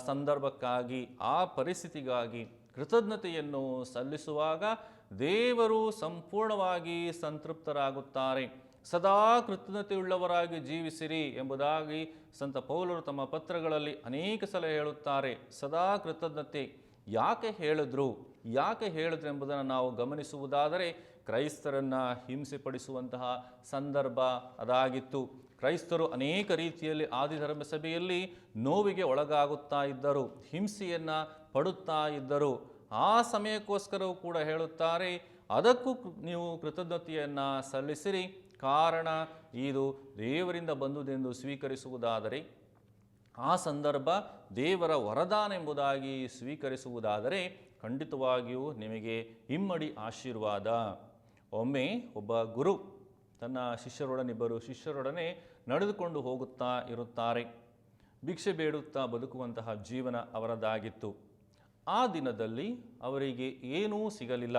S1: ಸಂದರ್ಭಕ್ಕಾಗಿ, ಆ ಪರಿಸ್ಥಿತಿಗಾಗಿ ಕೃತಜ್ಞತೆಯನ್ನು ಸಲ್ಲಿಸುವಾಗ ದೇವರು ಸಂಪೂರ್ಣವಾಗಿ ಸಂತೃಪ್ತರಾಗುತ್ತಾರೆ. ಸದಾ ಕೃತಜ್ಞತೆಯುಳ್ಳವರಾಗಿ ಜೀವಿಸಿರಿ ಎಂಬುದಾಗಿ ಸಂತ ಪೌಲರು ತಮ್ಮ ಪತ್ರಗಳಲ್ಲಿ ಅನೇಕ ಸಲ ಹೇಳುತ್ತಾರೆ. ಸದಾ ಕೃತಜ್ಞತೆ ಯಾಕೆ ಹೇಳಿದ್ರು ಎಂಬುದನ್ನು ನಾವು ಗಮನಿಸುವುದಾದರೆ, ಕ್ರೈಸ್ತರನ್ನು ಹಿಂಸೆಪಡಿಸುವಂತಹ ಸಂದರ್ಭ ಅದಾಗಿತ್ತು. ಕ್ರೈಸ್ತರು ಅನೇಕ ರೀತಿಯಲ್ಲಿ ಆದಿಧರ್ಮ ಸಭೆಯಲ್ಲಿ ನೋವಿಗೆ ಒಳಗಾಗುತ್ತಾ ಇದ್ದರು, ಹಿಂಸೆಯನ್ನು ಪಡುತ್ತಾ ಇದ್ದರು. ಆ ಸಮಯಕ್ಕೋಸ್ಕರವೂ ಕೂಡ ಹೇಳುತ್ತಾರೆ, ಅದಕ್ಕೂ ನೀವು ಕೃತಜ್ಞತೆಯನ್ನು ಸಲ್ಲಿಸಿರಿ, ಕಾರಣ ಇದು ದೇವರಿಂದ ಬಂದುದೆಂದು ಸ್ವೀಕರಿಸುವುದಾದರೆ, ಆ ಸಂದರ್ಭ ದೇವರ ವರದಾನ ಎಂಬುದಾಗಿ ಸ್ವೀಕರಿಸುವುದಾದರೆ ಖಂಡಿತವಾಗಿಯೂ ನಿಮಗೆ ಇಮ್ಮಡಿ ಆಶೀರ್ವಾದ. ಒಮ್ಮೆ ಒಬ್ಬ ಗುರು ತನ್ನ ಇಬ್ಬರು ಶಿಷ್ಯರೊಡನೆ ನಡೆದುಕೊಂಡು ಹೋಗುತ್ತಾ ಇರುತ್ತಾರೆ. ಭಿಕ್ಷೆ ಬೇಡುತ್ತಾ ಬದುಕುವಂತಹ ಜೀವನ ಅವರದಾಗಿತ್ತು. ಆ ದಿನದಲ್ಲಿ ಅವರಿಗೆ ಏನೂ ಸಿಗಲಿಲ್ಲ,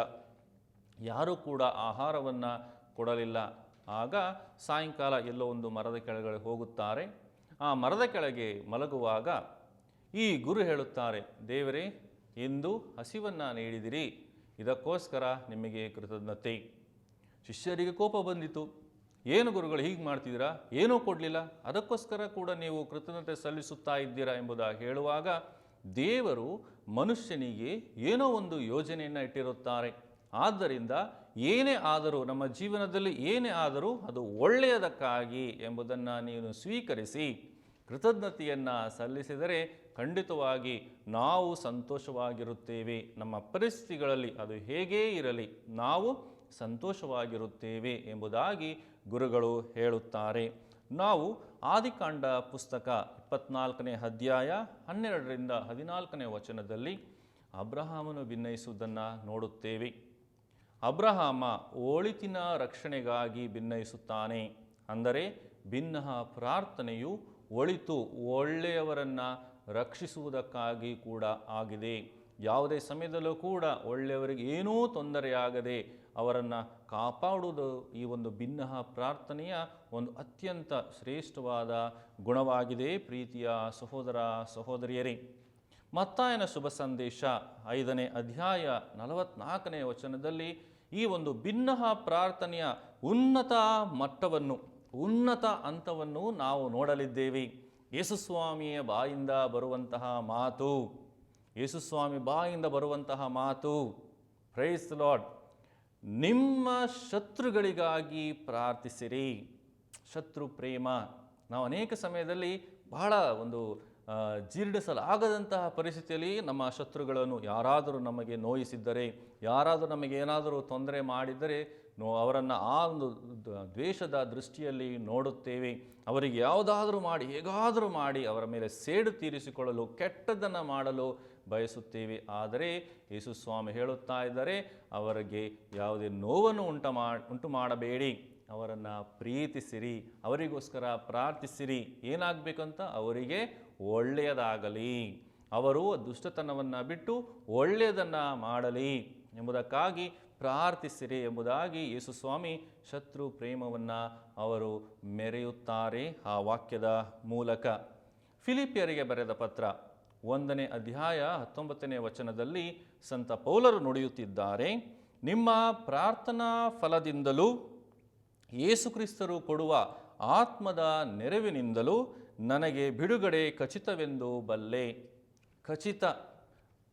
S1: ಯಾರೂ ಕೂಡ ಆಹಾರವನ್ನು ಕೊಡಲಿಲ್ಲ. ಆಗ ಸಾಯಂಕಾಲ ಎಲ್ಲೋ ಒಂದು ಮರದ ಕೆಳಗಡೆ ಹೋಗುತ್ತಾರೆ. ಆ ಮರದ ಕೆಳಗೆ ಮಲಗುವಾಗ ಈ ಗುರು ಹೇಳುತ್ತಾರೆ, ದೇವರೇ, ಎಂದು ಹಸಿವನ್ನು ನೀಡಿದಿರಿ, ಇದಕ್ಕೋಸ್ಕರ ನಿಮಗೆ ಕೃತಜ್ಞತೆ. ಶಿಷ್ಯರಿಗೆ ಕೋಪ ಬಂದಿತು. ಏನು ಗುರುಗಳು ಹೀಗೆ ಮಾಡ್ತಿದ್ದೀರಾ, ಏನೂ ಕೊಡಲಿಲ್ಲ, ಅದಕ್ಕೋಸ್ಕರ ಕೂಡ ನೀವು ಕೃತಜ್ಞತೆ ಸಲ್ಲಿಸುತ್ತಾ ಇದ್ದೀರಾ ಎಂಬುದಾಗಿ ಹೇಳುವಾಗ, ದೇವರು ಮನುಷ್ಯನಿಗೆ ಏನೋ ಒಂದು ಯೋಜನೆಯನ್ನು ಇಟ್ಟಿರುತ್ತಾರೆ. ಆದ್ದರಿಂದ ಏನೇ ಆದರೂ ನಮ್ಮ ಜೀವನದಲ್ಲಿ ಏನೇ ಆದರೂ ಅದು ಒಳ್ಳೆಯದಕ್ಕಾಗಿ ಎಂಬುದನ್ನು ನೀನು ಸ್ವೀಕರಿಸಿ ಕೃತಜ್ಞತೆಯನ್ನು ಸಲ್ಲಿಸಿದರೆ ಖಂಡಿತವಾಗಿ ನಾವು ಸಂತೋಷವಾಗಿರುತ್ತೇವೆ. ನಮ್ಮ ಪರಿಸ್ಥಿತಿಗಳಲ್ಲಿ ಅದು ಹೇಗೇ ಇರಲಿ ನಾವು ಸಂತೋಷವಾಗಿರುತ್ತೇವೆ ಎಂಬುದಾಗಿ ಗುರುಗಳು ಹೇಳುತ್ತಾರೆ. ನಾವು ಆದಿಕಾಂಡ ಪುಸ್ತಕ 24ನೇ ಅಧ್ಯಾಯ 12ರಿಂದ 14ನೇ ವಚನದಲ್ಲಿ ಅಬ್ರಹಾಮನು ಭಿನ್ನಯಿಸುವುದನ್ನು ನೋಡುತ್ತೇವೆ. ಅಬ್ರಹಾಮ ಒಳಿತಿನ ರಕ್ಷಣೆಗಾಗಿ ಭಿನ್ನಯಿಸುತ್ತಾನೆ. ಅಂದರೆ ಭಿನ್ನಹ ಪ್ರಾರ್ಥನೆಯು ಒಳಿತು, ಒಳ್ಳೆಯವರನ್ನು ರಕ್ಷಿಸುವುದಕ್ಕಾಗಿ ಕೂಡ ಆಗಿದೆ. ಯಾವುದೇ ಸಮಯದಲ್ಲೂ ಕೂಡ ಒಳ್ಳೆಯವರಿಗೆ ಏನೂ ತೊಂದರೆಯಾಗದೆ ಅವರನ್ನು ಕಾಪಾಡುವುದು ಈ ಒಂದು ಭಿನ್ನಹ ಪ್ರಾರ್ಥನೆಯ ಒಂದು ಅತ್ಯಂತ ಶ್ರೇಷ್ಠವಾದ ಗುಣವಾಗಿದೆ. ಪ್ರೀತಿಯ ಸಹೋದರ ಸಹೋದರಿಯರೇ, ಮತ್ತಾಯನ ಶುಭ ಸಂದೇಶ 5ನೇ ಅಧ್ಯಾಯ 44ನೇ ವಚನದಲ್ಲಿ ಈ ಒಂದು ಭಿನ್ನಹ ಪ್ರಾರ್ಥನೆಯ ಉನ್ನತ ಮಟ್ಟವನ್ನು, ಉನ್ನತ ಹಂತವನ್ನು ನಾವು ನೋಡಲಿದ್ದೇವೆ. ಯೇಸುಸ್ವಾಮಿಯ ಬಾಯಿಂದ ಬರುವಂತಹ ಮಾತು, ಯೇಸುಸ್ವಾಮಿ ಬಾಯಿಂದ ಬರುವಂತಹ ಮಾತು, ಪ್ರೈಸ್ ದಿ ಲಾರ್ಡ್, ನಿಮ್ಮ ಶತ್ರುಗಳಿಗಾಗಿ ಪ್ರಾರ್ಥಿಸಿರಿ. ಶತ್ರು ಪ್ರೇಮ. ನಾವು ಅನೇಕ ಸಮಯದಲ್ಲಿ ಬಹಳ ಒಂದು ಜೀರ್ಣಿಸಲಾಗದಂತಹ ಪರಿಸ್ಥಿತಿಯಲ್ಲಿ ನಮ್ಮ ಶತ್ರುಗಳನ್ನು, ಯಾರಾದರೂ ನಮಗೆ ನೋಯಿಸಿದ್ದರೆ, ಯಾರಾದರೂ ನಮಗೆ ಏನಾದರೂ ತೊಂದರೆ ಮಾಡಿದ್ದರೆ ಅವರನ್ನು ಆ ಒಂದು ದ್ವೇಷದ ದೃಷ್ಟಿಯಲ್ಲಿ ನೋಡುತ್ತೇವೆ. ಅವರಿಗೆ ಯಾವುದಾದರೂ ಮಾಡಿ, ಹೇಗಾದರೂ ಮಾಡಿ ಅವರ ಮೇಲೆ ಸೇಡು ತೀರಿಸಿಕೊಳ್ಳಲು, ಕೆಟ್ಟದ್ದನ್ನು ಮಾಡಲು ಬಯಸುತ್ತೇವೆ. ಆದರೆ ಯೇಸುಸ್ವಾಮಿ ಹೇಳುತ್ತಾ ಇದ್ದಾರೆ, ಅವರಿಗೆ ಯಾವುದೇ ನೋವನ್ನು ಉಂಟು ಮಾಡಬೇಡಿ, ಅವರನ್ನು ಪ್ರೀತಿಸಿರಿ, ಅವರಿಗೋಸ್ಕರ ಪ್ರಾರ್ಥಿಸಿರಿ. ಏನಾಗಬೇಕಂತ? ಅವರಿಗೆ ಒಳ್ಳೆಯದಾಗಲಿ, ಅವರು ದುಷ್ಟತನವನ್ನು ಬಿಟ್ಟು ಒಳ್ಳೆಯದನ್ನು ಮಾಡಲಿ ಎಂಬುದಕ್ಕಾಗಿ ಪ್ರಾರ್ಥಿಸಿರಿ ಎಂಬುದಾಗಿ ಯೇಸುಸ್ವಾಮಿ ಶತ್ರು ಪ್ರೇಮವನ್ನು ಅವರು ಮೆರೆಯುತ್ತಾರೆ ಆ ವಾಕ್ಯದ ಮೂಲಕ. ಫಿಲಿಪಿಯರಿಗೆ ಬರೆದ ಪತ್ರ 1ನೇ ಅಧ್ಯಾಯ 19ನೇ ವಚನದಲ್ಲಿ ಸಂತ ಪೌಲರು ನುಡಿಯುತ್ತಿದ್ದಾರೆ, ನಿಮ್ಮ ಪ್ರಾರ್ಥನಾ ಫಲದಿಂದಲೂ ಯೇಸುಕ್ರಿಸ್ತರು ಕೊಡುವ ಆತ್ಮದ ನೆರವಿನಿಂದಲೂ ನನಗೆ ಬಿಡುಗಡೆ ಖಚಿತವೆಂದು ಬಲ್ಲೆ. ಖಚಿತ.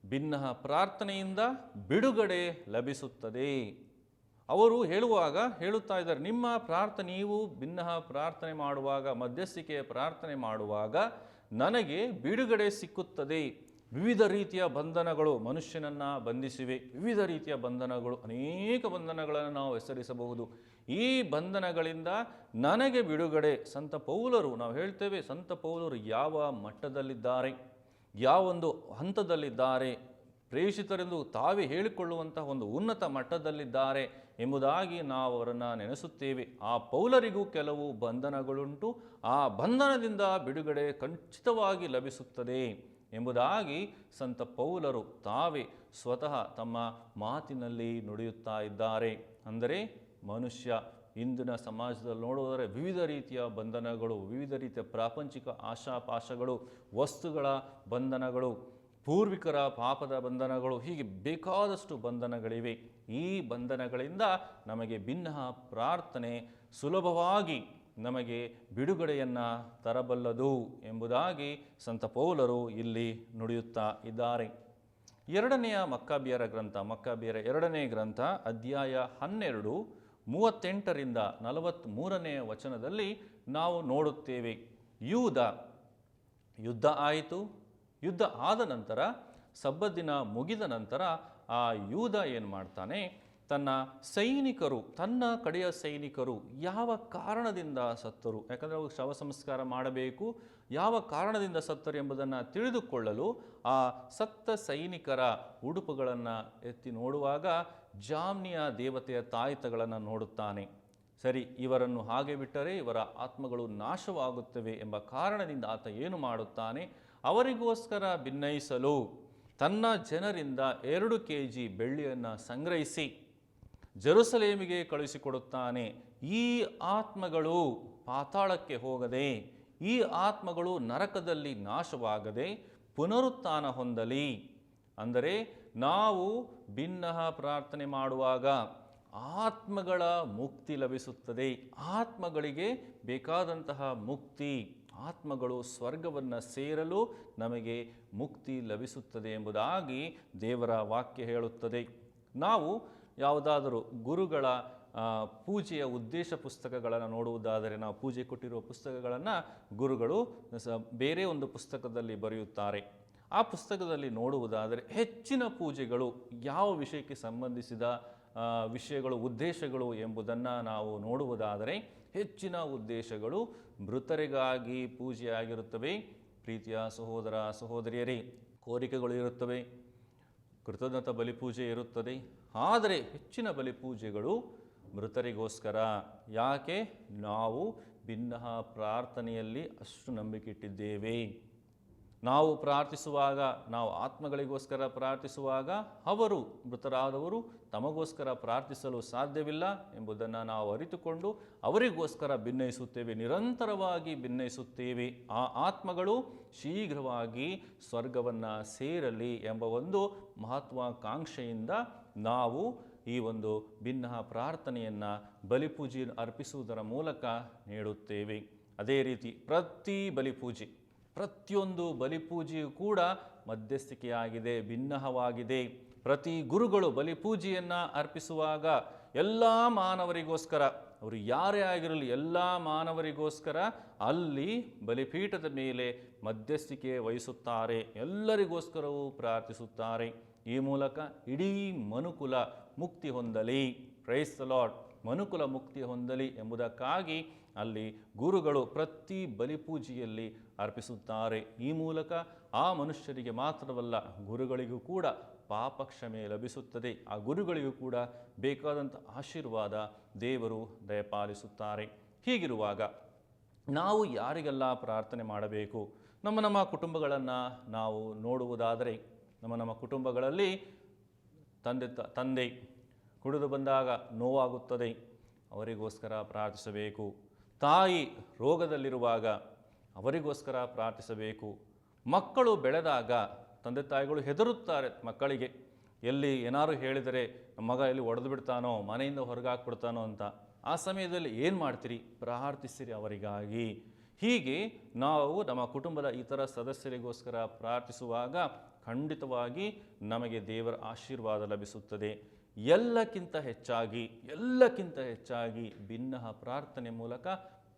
S1: ಭಿನ್ನಹ ಪ್ರಾರ್ಥನೆಯಿಂದ ಬಿಡುಗಡೆ ಲಭಿಸುತ್ತದೆ. ಅವರು ಹೇಳುತ್ತಾ ಇದ್ದಾರೆ, ನಿಮ್ಮ ಪ್ರಾರ್ಥನೆ, ನೀವು ಭಿನ್ನಹ ಪ್ರಾರ್ಥನೆ ಮಾಡುವಾಗ, ಮಧ್ಯಸ್ಥಿಕೆಯ ಪ್ರಾರ್ಥನೆ ಮಾಡುವಾಗ ನನಗೆ ಬಿಡುಗಡೆ ಸಿಕ್ಕುತ್ತದೆ. ವಿವಿಧ ರೀತಿಯ ಬಂಧನಗಳು ಮನುಷ್ಯನನ್ನು ಬಂಧಿಸಿವೆ. ವಿವಿಧ ರೀತಿಯ ಬಂಧನಗಳು, ಅನೇಕ ಬಂಧನಗಳನ್ನು ನಾವು ಹೆಸರಿಸಬಹುದು. ಈ ಬಂಧನಗಳಿಂದ ನನಗೆ ಬಿಡುಗಡೆ. ಸಂತ ಪೌಲರು, ನಾವು ಹೇಳ್ತೇವೆ, ಸಂತ ಪೌಲರು ಯಾವ ಮಟ್ಟದಲ್ಲಿದ್ದಾರೆ, ಯಾವೊಂದು ಹಂತದಲ್ಲಿದ್ದಾರೆ, ಪ್ರೇಷಿತರೆಂದು ತಾವೇ ಹೇಳಿಕೊಳ್ಳುವಂತಹ ಒಂದು ಉನ್ನತ ಮಟ್ಟದಲ್ಲಿದ್ದಾರೆ ಎಂಬುದಾಗಿ ನಾವು ಅವರನ್ನು ನೆನೆಸುತ್ತೇವೆ. ಆ ಪೌಲರಿಗೂ ಕೆಲವು ಬಂಧನಗಳುಂಟು, ಆ ಬಂಧನದಿಂದ ಬಿಡುಗಡೆ ಖಚಿತವಾಗಿ ಲಭಿಸುತ್ತದೆ ಎಂಬುದಾಗಿ ಸಂತ ಪೌಲರು ತಾವೇ ಸ್ವತಃ ತಮ್ಮ ಮಾತಿನಲ್ಲಿ ನುಡಿಯುತ್ತಾ ಇದ್ದಾರೆ. ಅಂದರೆ ಮನುಷ್ಯ ಇಂದಿನ ಸಮಾಜದಲ್ಲಿ ನೋಡುವುದರೆ ವಿವಿಧ ರೀತಿಯ ಬಂಧನಗಳು, ವಿವಿಧ ರೀತಿಯ ಪ್ರಾಪಂಚಿಕ ಆಶಾಪಾಶಗಳು, ವಸ್ತುಗಳ ಬಂಧನಗಳು, ಪೂರ್ವಿಕರ ಪಾಪದ ಬಂಧನಗಳು, ಹೀಗೆ ಬೇಕಾದಷ್ಟು ಬಂಧನಗಳಿವೆ. ಈ ಬಂಧನಗಳಿಂದ ನಮಗೆ ಭಿನ್ನ ಪ್ರಾರ್ಥನೆ ಸುಲಭವಾಗಿ ನಮಗೆ ಬಿಡುಗಡೆಯನ್ನು ತರಬಲ್ಲದು ಎಂಬುದಾಗಿ ಸಂತ ಪೌಲರು ಇಲ್ಲಿ ನುಡಿಯುತ್ತಾ ಇದ್ದಾರೆ. ಎರಡನೆಯ ಮಕ್ಕಾಬಿಯರ ಗ್ರಂಥ, ಮಕ್ಕಾಬಿಯರ 2ನೇ ಗ್ರಂಥ ಅಧ್ಯಾಯ 12 38ರಿಂದ 43ನೇ ವಚನದಲ್ಲಿ ನಾವು ನೋಡುತ್ತೇವೆ. ಯುದ್ಧ ಆಯಿತು. ಯುದ್ಧ ಆದ ನಂತರ ಸಬ್ಬತ್ ದಿನ ಮುಗಿದ ನಂತರ ಆ ಯೂದ ಏನು ಮಾಡ್ತಾನೆ, ತನ್ನ ಸೈನಿಕರು, ತನ್ನ ಕಡೆಯ ಸೈನಿಕರು ಯಾವ ಕಾರಣದಿಂದ ಸತ್ತರು, ಯಾಕಂದರೆ ಅವರು ಶವ ಸಂಸ್ಕಾರ ಮಾಡಬೇಕು, ಯಾವ ಕಾರಣದಿಂದ ಸತ್ತರು ಎಂಬುದನ್ನು ತಿಳಿದುಕೊಳ್ಳಲು ಆ ಸತ್ತ ಸೈನಿಕರ ಉಡುಪುಗಳನ್ನು ಎತ್ತಿ ನೋಡುವಾಗ ಜಾಮ್ನಿಯ ದೇವತೆಯ ತಾಯಿತಗಳನ್ನು ನೋಡುತ್ತಾನೆ. ಸರಿ, ಇವರನ್ನು ಹಾಗೆ ಬಿಟ್ಟರೆ ಇವರ ಆತ್ಮಗಳು ನಾಶವಾಗುತ್ತವೆ ಎಂಬ ಕಾರಣದಿಂದ ಆತ ಏನು ಮಾಡುತ್ತಾನೆ, ಅವರಿಗೋಸ್ಕರ ಭಿನ್ನಯಿಸಲು ತನ್ನ ಜನರಿಂದ 2 kg ಬೆಳ್ಳಿಯನ್ನು ಸಂಗ್ರಹಿಸಿ ಜೆರುಸಲೇಮಿಗೆ ಕಳುಹಿಸಿಕೊಡುತ್ತಾನೆ. ಈ ಆತ್ಮಗಳು ಪಾತಾಳಕ್ಕೆ ಹೋಗದೆ, ಈ ಆತ್ಮಗಳು ನರಕದಲ್ಲಿ ನಾಶವಾಗದೆ ಪುನರುತ್ಥಾನ ಹೊಂದಲಿ. ಅಂದರೆ ನಾವು ಭಿನ್ನ ಪ್ರಾರ್ಥನೆ ಮಾಡುವಾಗ ಆತ್ಮಗಳ ಮುಕ್ತಿ ಲಭಿಸುತ್ತದೆ. ಆತ್ಮಗಳಿಗೆ ಬೇಕಾದಂತಹ ಮುಕ್ತಿ, ಆತ್ಮಗಳು ಸ್ವರ್ಗವನ್ನು ಸೇರಲು ನಮಗೆ ಮುಕ್ತಿ ಲಭಿಸುತ್ತದೆ ಎಂಬುದಾಗಿ ದೇವರ ವಾಕ್ಯ ಹೇಳುತ್ತದೆ. ನಾವು ಯಾವುದಾದರೂ ಗುರುಗಳ ಪೂಜೆಯ ಉದ್ದೇಶ ಪುಸ್ತಕಗಳನ್ನು ನೋಡುವುದಾದರೆ, ನಾವು ಪೂಜೆ ಕೊಟ್ಟಿರುವ ಪುಸ್ತಕಗಳನ್ನು ಗುರುಗಳು ಬೇರೆ ಒಂದು ಪುಸ್ತಕದಲ್ಲಿ ಬರೆಯುತ್ತಾರೆ. ಆ ಪುಸ್ತಕದಲ್ಲಿ ನೋಡುವುದಾದರೆ ಹೆಚ್ಚಿನ ಪೂಜೆಗಳು ಯಾವ ವಿಷಯಕ್ಕೆ ಸಂಬಂಧಿಸಿದ ವಿಷಯಗಳು, ಉದ್ದೇಶಗಳು ಎಂಬುದನ್ನು ನಾವು ನೋಡುವುದಾದರೆ ಹೆಚ್ಚಿನ ಉದ್ದೇಶಗಳು ಮೃತರಿಗಾಗಿ ಪೂಜೆಯಾಗಿರುತ್ತವೆ. ಪ್ರೀತಿಯ ಸಹೋದರ ಸಹೋದರಿಯರೇ, ಕೋರಿಕೆಗಳು ಇರುತ್ತವೆ, ಕೃತಜ್ಞತಾ ಬಲಿಪೂಜೆ ಇರುತ್ತದೆ. ಆದರೆ ಹೆಚ್ಚಿನ ಬಲಿಪೂಜೆಗಳು ಮೃತರಿಗೋಸ್ಕರ. ಯಾಕೆ? ನಾವು ಭಿನ್ನ ಪ್ರಾರ್ಥನೆಯಲ್ಲಿ ಅಷ್ಟು ನಂಬಿಕೆ ಇಟ್ಟಿದ್ದೇವೆ. ನಾವು ಪ್ರಾರ್ಥಿಸುವಾಗ, ನಾವು ಆತ್ಮಗಳಿಗೋಸ್ಕರ ಪ್ರಾರ್ಥಿಸುವಾಗ ಅವರು, ಮೃತರಾದವರು ತಮಗೋಸ್ಕರ ಪ್ರಾರ್ಥಿಸಲು ಸಾಧ್ಯವಿಲ್ಲ ಎಂಬುದನ್ನು ನಾವು ಅರಿತುಕೊಂಡು ಅವರಿಗೋಸ್ಕರ ಭಿನ್ನಯಿಸುತ್ತೇವೆ, ನಿರಂತರವಾಗಿ ಭಿನ್ನಯಿಸುತ್ತೇವೆ. ಆ ಆತ್ಮಗಳು ಶೀಘ್ರವಾಗಿ ಸ್ವರ್ಗವನ್ನು ಸೇರಲಿ ಎಂಬ ಒಂದು ಮಹತ್ವಾಕಾಂಕ್ಷೆಯಿಂದ ನಾವು ಈ ಒಂದು ಭಿನ್ನ ಪ್ರಾರ್ಥನೆಯನ್ನು ಬಲಿಪೂಜೆಯನ್ನು ಅರ್ಪಿಸುವುದರ ಮೂಲಕ ನೀಡುತ್ತೇವೆ. ಅದೇ ರೀತಿ ಪ್ರತಿಯೊಂದು ಬಲಿಪೂಜೆಯೂ ಕೂಡ ಮಧ್ಯಸ್ಥಿಕೆಯಾಗಿದೆ, ಭಿನ್ನವಾಗಿದೆ. ಪ್ರತಿ ಗುರುಗಳು ಬಲಿಪೂಜೆಯನ್ನು ಅರ್ಪಿಸುವಾಗ ಎಲ್ಲ ಮಾನವರಿಗೋಸ್ಕರ, ಅವರು ಯಾರೇ ಆಗಿರಲಿ ಎಲ್ಲ ಮಾನವರಿಗೋಸ್ಕರ ಅಲ್ಲಿ ಬಲಿಪೀಠದ ಮೇಲೆ ಮಧ್ಯಸ್ಥಿಕೆ ವಹಿಸುತ್ತಾರೆ, ಎಲ್ಲರಿಗೋಸ್ಕರವೂ ಪ್ರಾರ್ಥಿಸುತ್ತಾರೆ. ಈ ಮೂಲಕ ಇಡೀ ಮನುಕುಲ ಮುಕ್ತಿ ಹೊಂದಲಿ, ಪ್ರೈಸ್ ದ ಲಾರ್ಡ್, ಮನುಕುಲ ಮುಕ್ತಿ ಹೊಂದಲಿ ಎಂಬುದಕ್ಕಾಗಿ ಅಲ್ಲಿ ಗುರುಗಳು ಪ್ರತಿ ಬಲಿಪೂಜೆಯಲ್ಲಿ ಅರ್ಪಿಸುತ್ತಾರೆ. ಈ ಮೂಲಕ ಆ ಮನುಷ್ಯರಿಗೆ ಮಾತ್ರವಲ್ಲ, ಗುರುಗಳಿಗೂ ಕೂಡ ಪಾಪ ಕ್ಷಮೆ ಲಭಿಸುತ್ತದೆ. ಆ ಗುರುಗಳಿಗೂ ಕೂಡ ಬೇಕಾದಂಥ ಆಶೀರ್ವಾದ ದೇವರು ದಯಪಾಲಿಸುತ್ತಾರೆ. ಹೀಗಿರುವಾಗ ನಾವು ಯಾರಿಗೆಲ್ಲ ಪ್ರಾರ್ಥನೆ ಮಾಡಬೇಕು? ನಮ್ಮ ಕುಟುಂಬಗಳನ್ನು ನಾವು ನೋಡುವುದಾದರೆ, ನಮ್ಮ ಕುಟುಂಬಗಳಲ್ಲಿ ತಂದೆ ಕುಡಿದು ಬಂದಾಗ ನೋವಾಗುತ್ತದೆ, ಅವರಿಗೋಸ್ಕರ ಪ್ರಾರ್ಥಿಸಬೇಕು. ತಾಯಿ ರೋಗದಲ್ಲಿರುವಾಗ ಅವರಿಗೋಸ್ಕರ ಪ್ರಾರ್ಥಿಸಬೇಕು. ಮಕ್ಕಳು ಬೆಳೆದಾಗ ತಂದೆ ತಾಯಿಗಳು ಹೆದರುತ್ತಾರೆ ಮಕ್ಕಳಿಗೆ, ಎಲ್ಲಿ ಏನಾರು ಹೇಳಿದರೆ ಮಗ ಎಲ್ಲಿ ಒಡೆದು ಬಿಡ್ತಾನೋ, ಮನೆಯಿಂದ ಹೊರಗೆ ಹಾಕ್ಬಿಡ್ತಾನೋ ಅಂತ. ಆ ಸಮಯದಲ್ಲಿ ಏನು ಮಾಡ್ತೀರಿ? ಪ್ರಾರ್ಥಿಸಿರಿ ಅವರಿಗಾಗಿ. ಹೀಗೆ ನಾವು ನಮ್ಮ ಕುಟುಂಬದ ಇತರ ಸದಸ್ಯರಿಗೋಸ್ಕರ ಪ್ರಾರ್ಥಿಸುವಾಗ ಖಂಡಿತವಾಗಿ ನಮಗೆ ದೇವರ ಆಶೀರ್ವಾದ ಲಭಿಸುತ್ತದೆ. ಎಲ್ಲಕ್ಕಿಂತ ಹೆಚ್ಚಾಗಿ ಭಿನ್ನ ಪ್ರಾರ್ಥನೆ ಮೂಲಕ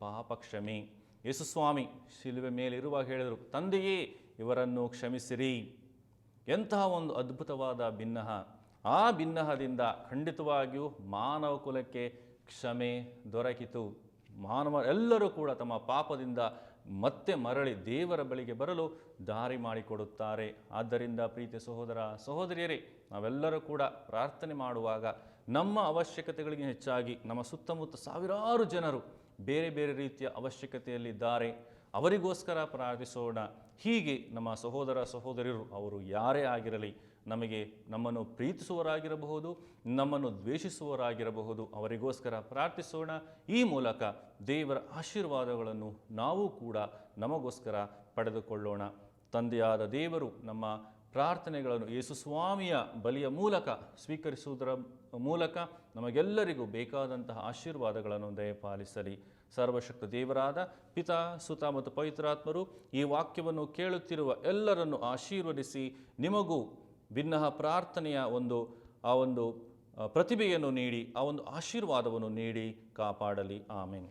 S1: ಪಾಪ ಕ್ಷಮೆ. ಯೇಸುಸ್ವಾಮಿ ಶಿಲುವೆ ಮೇಲಿರುವಾಗ ಹೇಳಿದರು, ತಂದೆಯೇ ಇವರನ್ನು ಕ್ಷಮಿಸಿರಿ. ಎಂತಹ ಒಂದು ಅದ್ಭುತವಾದ ಭಿನ್ನಹ. ಆ ಭಿನ್ನಹದಿಂದ ಖಂಡಿತವಾಗಿಯೂ ಮಾನವ ಕುಲಕ್ಕೆ ಕ್ಷಮೆ ದೊರಕಿತು. ಎಲ್ಲರೂ ಕೂಡ ತಮ್ಮ ಪಾಪದಿಂದ ಮತ್ತೆ ಮರಳಿ ದೇವರ ಬಳಿಗೆ ಬರಲು ದಾರಿ ಮಾಡಿಕೊಡುತ್ತಾರೆ. ಆದ್ದರಿಂದ ಪ್ರೀತಿಯ ಸಹೋದರ ಸಹೋದರಿಯರೇ, ನಾವೆಲ್ಲರೂ ಕೂಡ ಪ್ರಾರ್ಥನೆ ಮಾಡುವಾಗ ನಮ್ಮ ಅವಶ್ಯಕತೆಗಳಿಗೆ ಹೆಚ್ಚಾಗಿ ನಮ್ಮ ಸುತ್ತಮುತ್ತ ಸಾವಿರಾರು ಜನರು ಬೇರೆ ಬೇರೆ ರೀತಿಯ ಅವಶ್ಯಕತೆಯಲ್ಲಿದ್ದಾರೆ, ಅವರಿಗೋಸ್ಕರ ಪ್ರಾರ್ಥಿಸೋಣ. ಹೀಗೆ ನಮ್ಮ ಸಹೋದರ ಸಹೋದರಿಯರು, ಅವರು ಯಾರೇ ಆಗಿರಲಿ, ನಮ್ಮನ್ನು ಪ್ರೀತಿಸುವವರಾಗಿರಬಹುದು, ನಮ್ಮನ್ನು ದ್ವೇಷಿಸುವವರಾಗಿರಬಹುದು, ಅವರಿಗೋಸ್ಕರ ಪ್ರಾರ್ಥಿಸೋಣ. ಈ ಮೂಲಕ ದೇವರ ಆಶೀರ್ವಾದಗಳನ್ನು ನಾವು ಕೂಡ ನಮಗೋಸ್ಕರ ಪಡೆದುಕೊಳ್ಳೋಣ. ತಂದೆಯಾದ ದೇವರು ನಮ್ಮ ಪ್ರಾರ್ಥನೆಗಳನ್ನು ಯೇಸು ಸ್ವಾಮಿಯ ಬಲಿಯ ಮೂಲಕ ಸ್ವೀಕರಿಸುವುದರ ಮೂಲಕ ನಮಗೆಲ್ಲರಿಗೂ ಬೇಕಾದಂತಹ ಆಶೀರ್ವಾದಗಳನ್ನು ದಯಪಾಲಿಸಲಿ. ಸರ್ವಶಕ್ತ ದೇವರಾದ ಪಿತಾ, ಸುತ ಮತ್ತು ಪವಿತ್ರಾತ್ಮರು ಈ ವಾಕ್ಯವನ್ನು ಕೇಳುತ್ತಿರುವ ಎಲ್ಲರನ್ನು ಆಶೀರ್ವದಿಸಿ ನಿಮಗೂ ಭಿನ್ನ ಪ್ರಾರ್ಥನೆಯ ಆ ಒಂದು ಪ್ರತಿಭೆಯನ್ನು ನೀಡಿ, ಆ ಒಂದು ಆಶೀರ್ವಾದವನ್ನು ನೀಡಿ ಕಾಪಾಡಲಿ. ಆಮೆನ್.